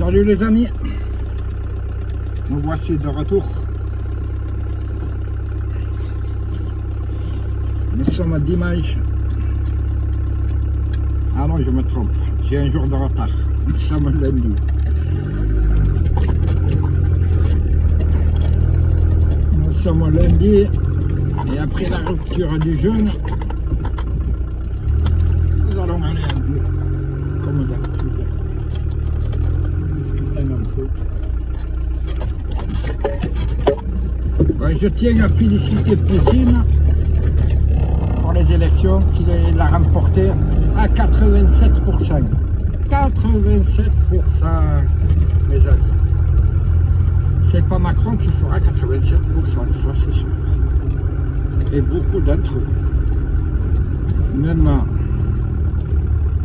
Salut les amis, nous voici de retour. Nous sommes dimanche. Ah non, je me trompe, j'ai un jour de retard. Nous sommes lundi. Nous sommes lundi et après la rupture du jeûne, nous allons aller un peu, comme d'habitude. Je tiens à féliciter Poutine pour les élections qu'il a remportées à 87%. 87%, mes amis. C'est pas Macron qui fera 87%, ça c'est sûr. Et beaucoup d'entre eux. Même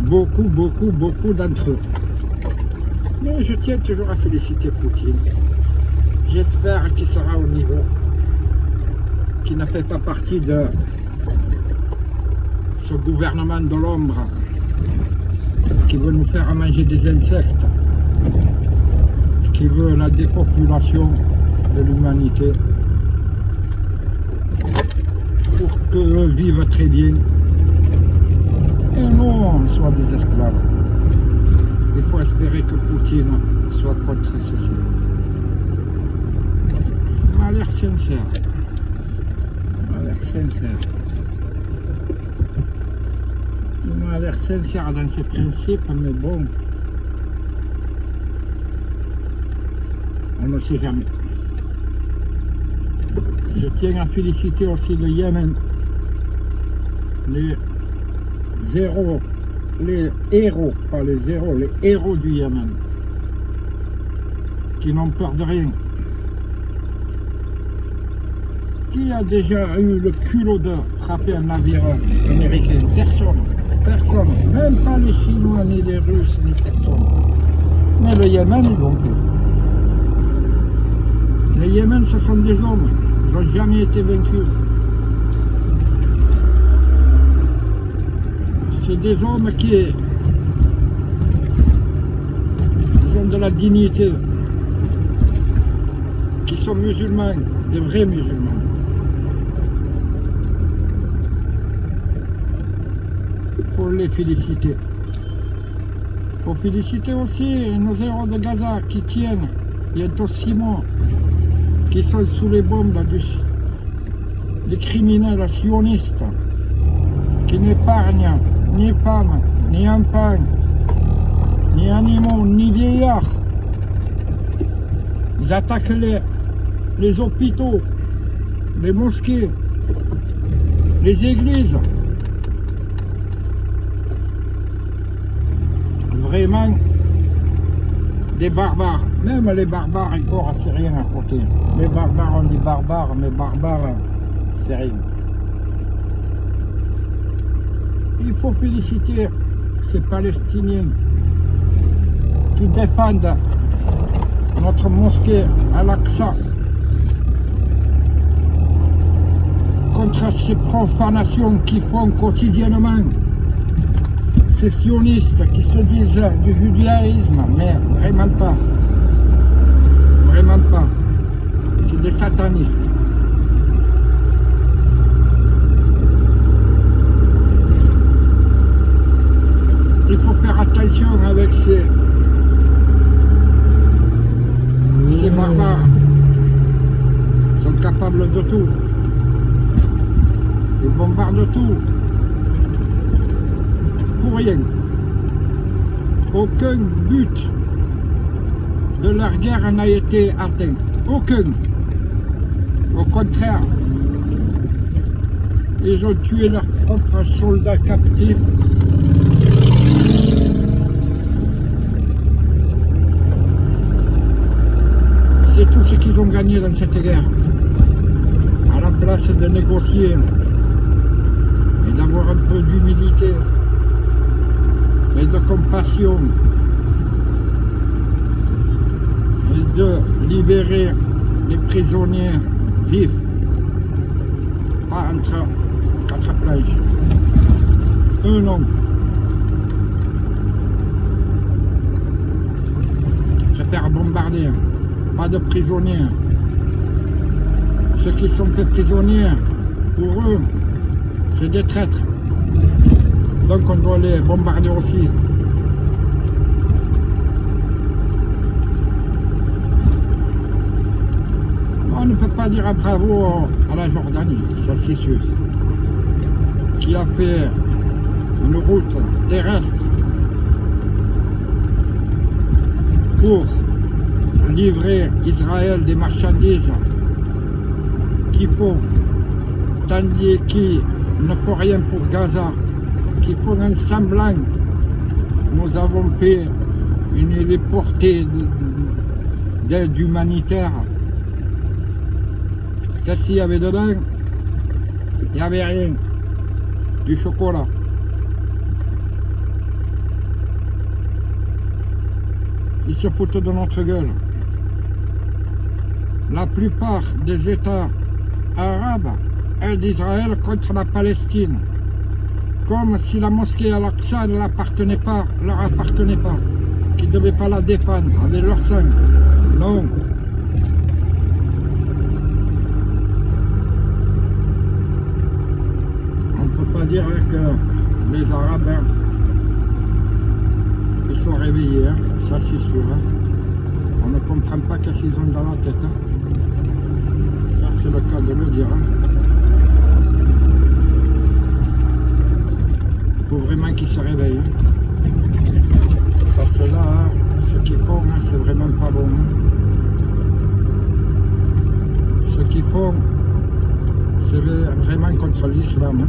beaucoup d'entre eux. Mais je tiens toujours à féliciter Poutine. J'espère qu'il sera au niveau, qu'il ne fait pas partie de ce gouvernement de l'ombre qui veut nous faire manger des insectes, qui veut la dépopulation de l'humanité pour qu'eux vivent très bien et nous on soit des esclaves. Il faut espérer que Poutine soit contre ceci. Il m'a l'air sincère. Il m'a l'air sincère dans ses principes, mais bon, on ne sait jamais. Je tiens à féliciter aussi le Yémen, les héros, pas les zéros, les héros du Yémen, qui n'ont peur de rien. Qui a déjà eu le culot de frapper un navire américain? Personne. Personne. Même pas les Chinois, ni les Russes, ni personne. Mais le Yémen, ils l'ont fait. Les Yémen, ce sont des hommes. Ils n'ont jamais été vaincus. C'est des hommes qui ont de la dignité, qui sont musulmans, des vrais musulmans. Il faut les féliciter. Il faut féliciter aussi nos héros de Gaza qui tiennent bientôt 6 mois, qui sont sous les bombes des criminels sionistes, qui n'épargnent ni femmes, ni enfants, ni animaux, ni vieillards. Ils attaquent les hôpitaux, les mosquées, les églises. Vraiment des barbares. Même les barbares encore, c'est rien à côté. Les barbares, on dit barbares, mais barbares, c'est rien. Il faut féliciter ces Palestiniens qui défendent notre mosquée Al-Aqsa contre ces profanations qui font quotidiennement ces sionistes qui se disent du judaïsme, mais vraiment pas. Vraiment pas. C'est des satanistes. Il faut faire attention avec ces barbares. Ils sont capables de tout. Ils bombardent tout. Pour rien. Aucun but de leur guerre n'a été atteint. Aucun. Au contraire, ils ont tué leurs propres soldats captifs. C'est tout ce qu'ils ont gagné dans cette guerre. À la place de négocier et d'avoir un peu d'humilité et de compassion et de libérer les prisonniers vifs, pas entre 4 plages. Non. faire bombarder. Pas de prisonniers. Ceux qui sont faits prisonniers, pour eux, c'est des traîtres. Donc on doit les bombarder aussi. On ne peut pas dire un bravo à la Jordanie, ça c'est sûr, qui a fait une route terrestre pour livrer Israël des marchandises qu'il faut, tandis qu'ils ne font rien pour Gaza, qui font un semblant. Nous avons fait une héliportée d'aide humanitaire. Qu'est-ce qu'il y avait dedans? Il n'y avait rien. Du chocolat. Ils se foutent de notre gueule. La plupart des États arabes aident Israël contre la Palestine. Comme si la mosquée Al-Aqsa ne leur appartenait pas, qu'ils ne devaient pas la défendre avec leur sang. Non. On ne peut pas dire que les Arabes ils sont réveillés, hein. Ça c'est sûr. Hein. On ne comprend pas qu'est-ce qu'ils ont dans la tête. Hein. Ça c'est le cas de le dire. Hein. Il faut vraiment qu'ils se réveillent. Hein. Parce que là, ce qu'ils font, hein, c'est vraiment pas bon. Hein. Ce qu'ils font, c'est vraiment contre l'islam. Hein.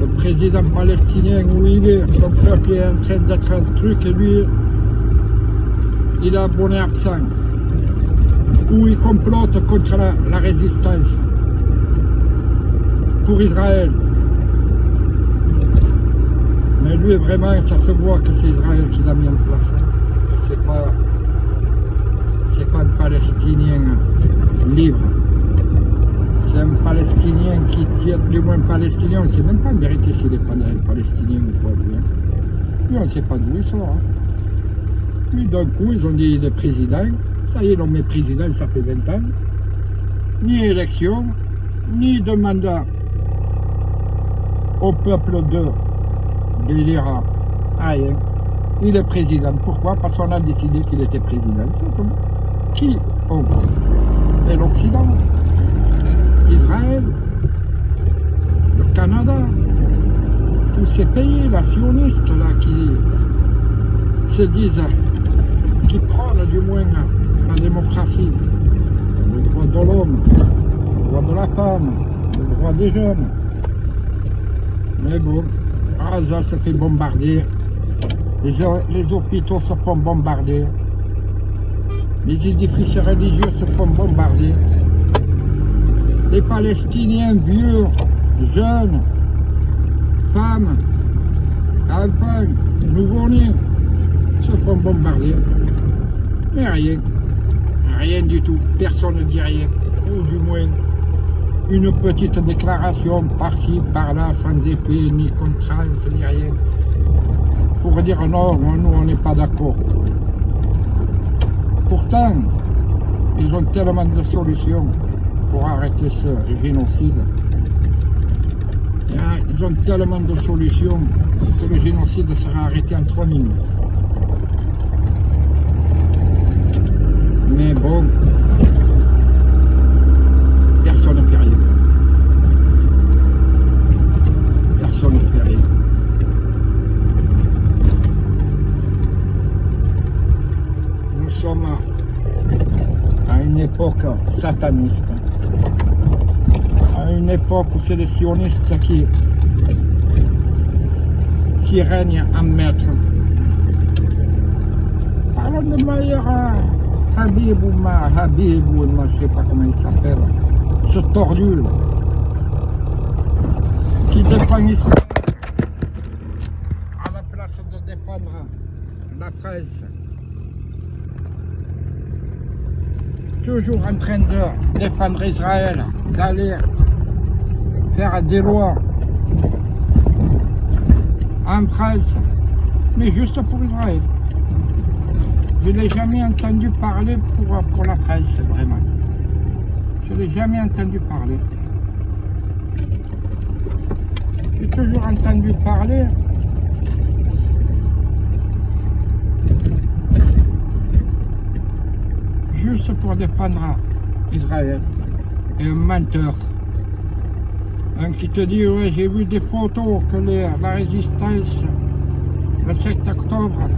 Le président palestinien où il est, son peuple est en train d'être un truc et lui, il est abonné absent. Où il complote contre la résistance pour Israël. Mais lui, vraiment, ça se voit que c'est Israël qui l'a mis en place. Hein. C'est pas un Palestinien libre. C'est un Palestinien qui tient, du moins Palestinien, on ne sait même pas en vérité s'il est Palestinien ou quoi. Lui, hein. Lui on ne sait pas d'où il sort. Hein. Puis d'un coup, ils ont dit il est président. Ça y est, l'on met président, ça fait 20 ans. Ni élection, ni de mandat au peuple de l'Iran. Rien. Il est président. Pourquoi? Parce qu'on a décidé qu'il était président. C'est comme qui? On. Et l'Occident. Israël, le Canada, tous ces pays, la sionistes là, qui se disent, qui prônent du moins la démocratie, le droit de l'homme, le droit de la femme, le droit des jeunes. Mais bon, Gaza se fait bombarder, les hôpitaux se font bombarder, les édifices religieux se font bombarder. Les Palestiniens vieux, jeunes, femmes, enfants, nouveau-nés se font bombarder. Mais rien, rien du tout. Personne ne dit rien. Ou du moins, une petite déclaration par-ci, par-là, sans effet, ni contrainte, ni rien. Pour dire non, nous on n'est pas d'accord. Pourtant, ils ont tellement de solutions pour arrêter ce génocide. Ils ont tellement de solutions que le génocide sera arrêté en 3 minutes. Mais bon, personne ne fait rien. Personne ne fait rien. Nous sommes à une époque sataniste. À une époque où c'est les sionistes qui règnent en maître. Parlons de Maïr Habib ou je ne sais pas comment il s'appelle, ce tordu là, qui défend Israël à la place de défendre la France. Toujours en train de défendre Israël, d'aller faire des lois en France, mais juste pour Israël. Je ne l'ai jamais entendu parler pour la presse, vraiment. Je ne l'ai jamais entendu parler. J'ai toujours entendu parler juste pour défendre Israël. Et un menteur. Un qui te dit, ouais, j'ai vu des photos que la résistance, le 7 octobre,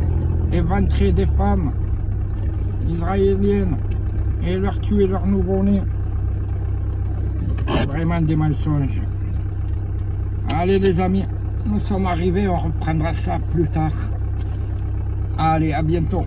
éventrer des femmes israéliennes et leur tuer leur nouveau-né. Vraiment des mensonges. Allez les amis, nous sommes arrivés, on reprendra ça plus tard. Allez, à bientôt.